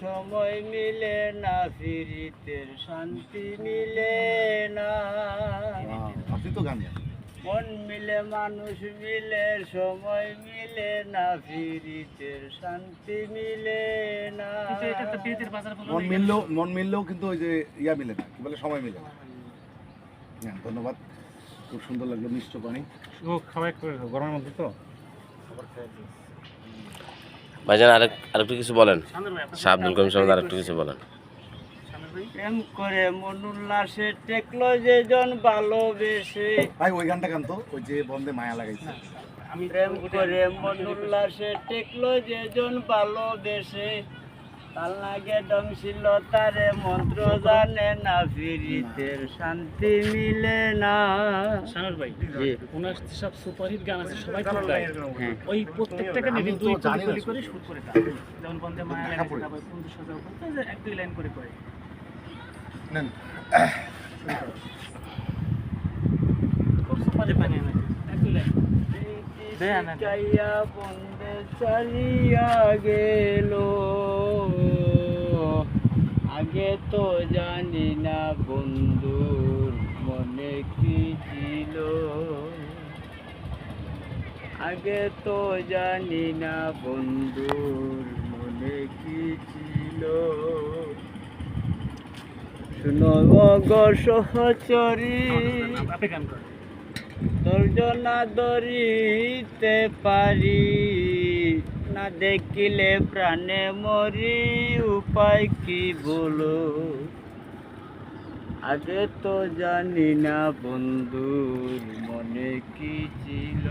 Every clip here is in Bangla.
সময় মিলে না, ফিরিতের শান্তি মিলে না। আপনি তো গান জানেন। মন মিলে মানুষ মিলে, সময় মিলে না, ফিরিতের শান্তি মিলে না। মন মিললেও কিন্তু ওই যে ইয়া মিলে না, কি বলে, সময় মিলে না। হ্যাঁ, ধন্যবাদ, খুব সুন্দর লাগলো মিষ্ট পানি। খাবার গরমের মধ্যে তো ভাইজান আরেকটু কিছু বলেন, শাহ আব্দুল করিম সাহেব আরেকটু কিছু বলেন। প্রেম করে মন উল্লাসে টেকলো যেজন ভালোবেসে। ভাই ওই গানটা গান তো, ওই যে বন্দে মায়া লাগাইছে। প্রেম করে মন উল্লাসে টেকলো যেজন ভালোবেসে, তার লাগে দমছিল তারে মন্ত্র জানে না, ফিরিতের শান্তি মিলে না। শানুর ভাই, ওনার সব সুপারহিট গান আছে সবাই খুব গায়। ওই প্রত্যেকটাকে নিয়ে দুই কলি করে শুট করে দাও। যেমন বন্দে মায়া লাগে, তারপর বন্ধু সাজাও করতে এক দুই লাইন করে করে নেন। সুপারহিট বানিয়ে নেয় এক দুই লাইন। শিখাইয়া বন্দে চালিয়া গেল, আগে তো জানি না বন্ধুর মনে কি ছিল, আগে তো জানি না বন্ধুর মনে কি ছিল। শুনো গো সহচরী, আপনি গান করেন। ধৈর্য না ধরিতে পারি, না দেখিলে প্রাণে মরি, উপায় কি বলো, আগে তো জানি না বন্ধুর মনে কি ছিল।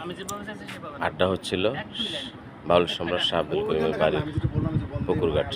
আমি যেভাবে চাইছি সেভাবে আড্ডা হচ্ছিল বাউল সম্রাট শাহ আব্দুল করিমের বাড়ি পুকুরঘাট।